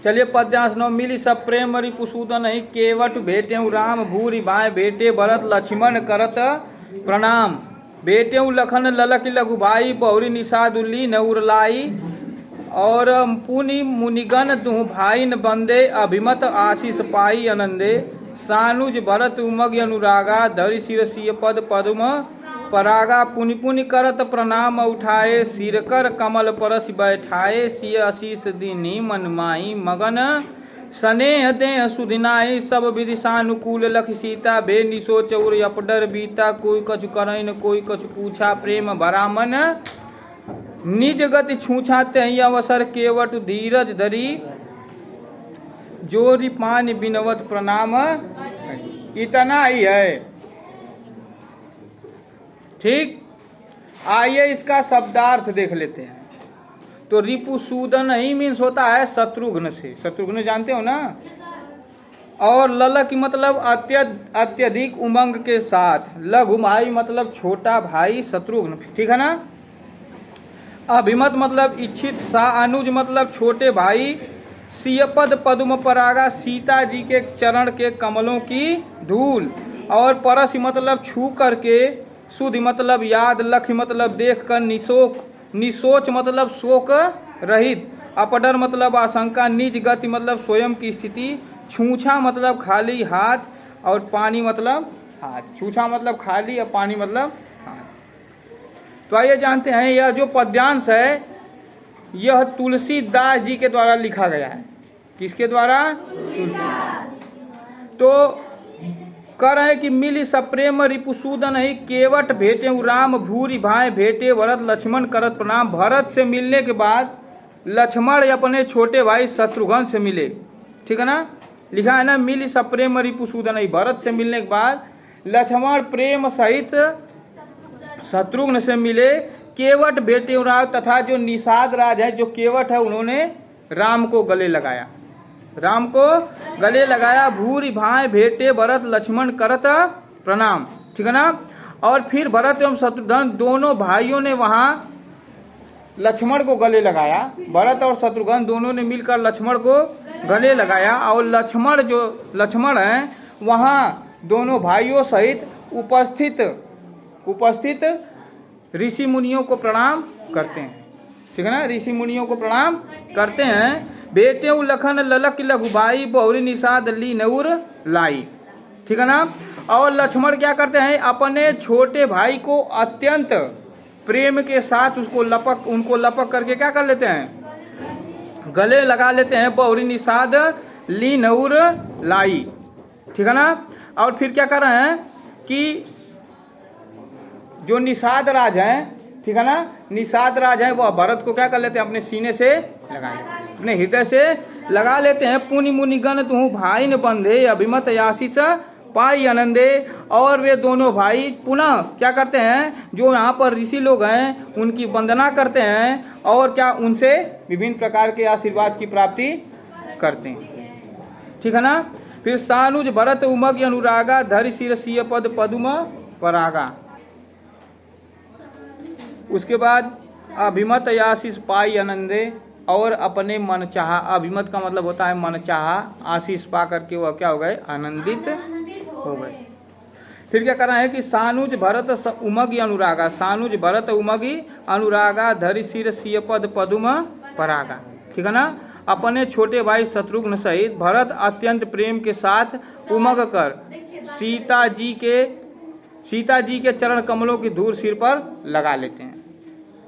चलिए पद्यांश 9। मिली सब प्रेम रिपुसूदन ही केवट भेटेऊ राम भूरि भाई भेटे भरत लक्ष्मण करत प्रणाम। भेटेऊ लखन ललक लघु भाई बहुरी निषादुल्ली नउरलाई। और पुनि मुनिगण दुह भाई न बंदे अभिमत आशीष पाई आनंदे। सानुज भरत उमग अनुरागा धरि सिर सिय पद पद्म परागा। पुनि पुनि करत प्रणाम उठाए सिरकर कमल परस बैठाए। सिय आशीष दीनी मन माही मगन स्नेह देह सुधिनाई। सब विधि सानुकूल लख सीता भे निसोच उर अपडर बीता। कोई कछु करैन कोई कछु पूछा प्रेम भरा मन निज गति छूछा। तहि अवसर केवट धीरज धरी जोरी पानी बिनवत प्रणाम। इतना ही है। ठीक, आइए इसका शब्दार्थ देख लेते हैं। तो रिपुसूदन ही मीन्स होता है शत्रुघ्न से। शत्रुघ्न जानते हो ना। और ललक मतलब अत्यधिक उमंग के साथ। लघु भाई मतलब छोटा भाई शत्रुघ्न, ठीक है ना। अभिमत मतलब इच्छित। सा अनुज मतलब छोटे भाई। सियपद पद्म परागा सीता जी के चरण के कमलों की धूल। और परस मतलब छू करके। सुधि मतलब याद। लख मतलब देख कर। निशोच मतलब शोक रहित। अपडर मतलब आशंका। निज गति मतलब स्वयं की स्थिति। छूछा मतलब खाली हाथ। और पानी मतलब हाथ। छूछा मतलब खाली और पानी मतलब हाथ। तो आइए जानते हैं यह जो पद्यांश है यह तुलसीदास जी के द्वारा लिखा गया है। किसके द्वारा? तुलसीदास। तो कह रहे हैं कि मिली सप्रेम रिपुसूदन ही केवट भेटे राम भूरि भाई भेटे भरत लक्ष्मण करत प्रणाम। भरत से मिलने के बाद लक्ष्मण अपने छोटे भाई शत्रुघ्न से मिले, ठीक है ना। लिखा है ना मिली सप्रेम रिपुसूदन ही। भरत से मिलने के बाद लक्ष्मण प्रेम सहित शत्रुघ्न से मिले। केवट भेटे राम तथा जो निषाद राज है जो केवट है उन्होंने राम को गले लगाया। राम को गले लगाया। भूरि भाई भेटे भरत लक्ष्मण करत प्रणाम, ठीक है ना। और फिर भरत एवं शत्रुघ्न दोनों भाइयों ने वहां लक्ष्मण को गले लगाया। भरत और शत्रुघ्न दोनों ने मिलकर लक्ष्मण को गले लगाया। और लक्ष्मण हैं वहां दोनों भाइयों सहित उपस्थित ऋषि मुनियों को प्रणाम करते हैं, ठीक है ना। ऋषि मुनियों को प्रणाम करते हैं। बेटे लखन ललक लघु भाई बहुरी निषाद ली नउर लाई, ठीक है ना। और लक्ष्मण क्या करते हैं अपने छोटे भाई को अत्यंत प्रेम के साथ उनको लपक करके क्या कर लेते हैं? गले लगा लेते हैं। बहुरी निषाद ली नउर लाई, ठीक है ना। और फिर क्या कर रहे हैं कि जो निषाद राज हैं, ठीक है ना, निषाद राज है वह भरत को क्या कर लेते हैं अपने सीने से लगा लेते हैं, अपने हृदय से लगा लेते हैं। पुनि मुनिगण तुहु भाई न बंधे अभिमत आशीष पाई आनंदे। और वे दोनों भाई पुनः क्या करते हैं जो यहाँ पर ऋषि लोग हैं उनकी वंदना करते हैं और क्या उनसे विभिन्न प्रकार के आशीर्वाद की प्राप्ति करते हैं, ठीक है ना। फिर सानुज भरत उमग अनुरागा धरि सिर सिय पद पद्म परागा। उसके बाद अभिमत आशीष पाई आनंदे। और अपने मन चाहा, अभिमत का मतलब होता है मन चाहा, आशीष पा करके वह क्या हो गए? आनंदित हो गए। फिर क्या करना है कि सानुज भरत उमगी अनुरागा। सानुज भरत उमगी अनुरागा धरि सिर सिय पद पद्म परागा, ठीक है ना। अपने छोटे भाई शत्रुघ्न सहित भरत अत्यंत प्रेम के साथ उमग कर सीता जी के चरण कमलों की धूल सिर पर लगा लेते हैं,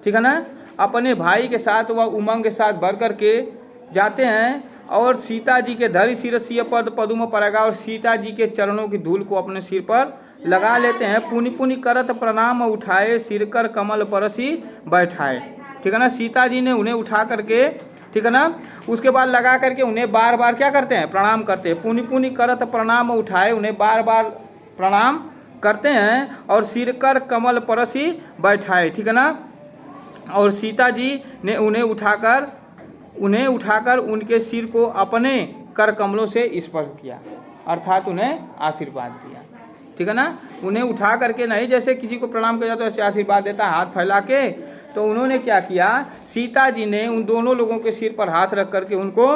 ठीक है ना। अपने भाई के साथ वह उमंग के साथ भर करके जाते हैं और सीता जी के धरि सिर सिय पद पद्म परागा। और सीता जी के चरणों की धूल को अपने सिर पर लगा लेते हैं। पुनि पुनि करत प्रणाम उठाए सिरकर कमल परसी बैठाए, ठीक है ना। सीता जी ने उन्हें उठा करके, ठीक है ना, उसके बाद लगा करके उन्हें बार बार क्या करते हैं? प्रणाम करते हैं। पुनि पुनि करत प्रणाम उठाए, उन्हें बार बार प्रणाम करते हैं और सिरकर कमल परसी बैठाए, ठीक है ना। और सीता जी ने उन्हें उठाकर उनके सिर को अपने कर कमलों से स्पर्श किया, अर्थात उन्हें आशीर्वाद दिया, ठीक है ना। उन्हें उठा करके नहीं जैसे किसी को प्रणाम किया जाता है ऐसे आशीर्वाद देता है हाथ फैला के, तो उन्होंने क्या किया, सीता जी ने उन दोनों लोगों के सिर पर हाथ रख करके उनको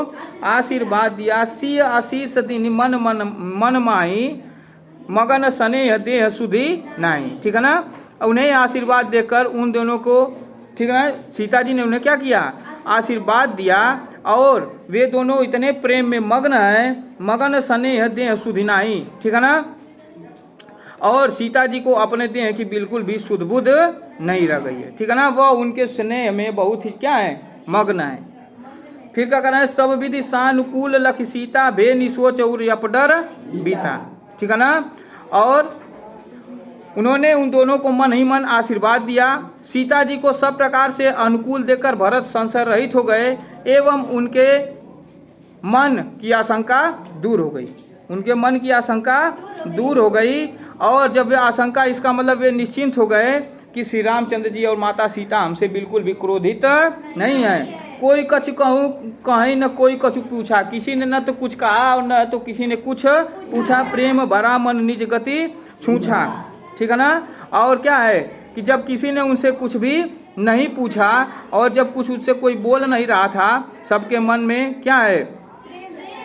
आशीर्वाद दिया। सी आशीष दीन मन मन मन माही मगन स्नेह देह सुधी नाही, ठीक है ना। उन्हें आशीर्वाद देकर उन दोनों को, ठीक है ना, सीता जी ने उन्हें क्या किया, आशीर्वाद दिया। और वे दोनों इतने प्रेम में मग्न हैं, मगन स्नेह देह सुधी नाही, ठीक है ना। और सीता जी को अपने देह की बिल्कुल भी सुध बुध नहीं रह गई है, ठीक है ना। वह उनके स्नेह में बहुत ही क्या है, मग्न है। फिर क्या करना है, सब विधि सानुकूल लख सीता भे निसोच और अपडर बीता, ठीक है ना। और उन्होंने उन दोनों को मन ही मन आशीर्वाद दिया। सीता जी को सब प्रकार से अनुकूल देकर भरत संशय रहित हो गए एवं उनके मन की आशंका दूर हो गई, उनके मन की आशंका दूर हो गई। और जब वे आशंका, इसका मतलब वे निश्चिंत हो गए कि श्री रामचंद्र जी और माता सीता हमसे बिल्कुल भी क्रोधित नहीं है। कोई कछु कहूँ कहीं न कोई कछु पूछा, किसी ने न तो कुछ कहा और न तो किसी ने कुछ पूछा। प्रेम भरा मन निज गति छूछा, ठीक है ना। और क्या है कि जब किसी ने उनसे कुछ भी नहीं पूछा और जब कुछ उससे कोई बोल नहीं रहा था, सबके मन में क्या है,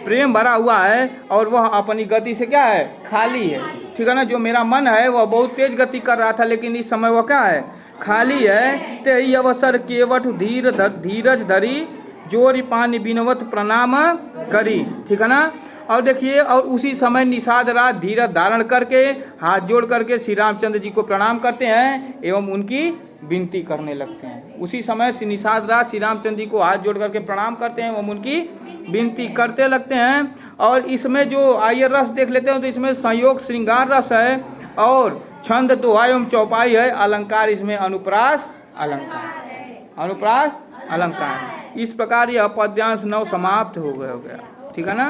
प्रेम भरा हुआ है और वह अपनी गति से क्या है, खाली है, ठीक है ना। जो मेरा मन है वह बहुत तेज गति कर रहा था, लेकिन इस समय वह क्या है, खाली है। ते ही अवसर केवट धीरज धरी जोरी पानी बिनवत प्रणाम करी, ठीक है ना। और देखिए, और उसी समय निषाद रात धीरज धारण करके हाथ जोड़ करके श्री रामचंद्र जी को प्रणाम करते हैं एवं उनकी विनती करने लगते हैं। उसी समय निषाद रात श्री रामचंद्र जी को हाथ जोड़ करके प्रणाम करते हैं एवं उनकी विनती करते लगते हैं। और इसमें जो आइए रस देख लेते हैं, तो इसमें संयोग श्रृंगार रस है और छंद दोहा एवं चौपाई है, अलंकार इसमें अनुप्रास अलंकार, अनुप्रास अलंकार। इस प्रकार यह पद्यांश 9 समाप्त हो गया, ठीक है ना।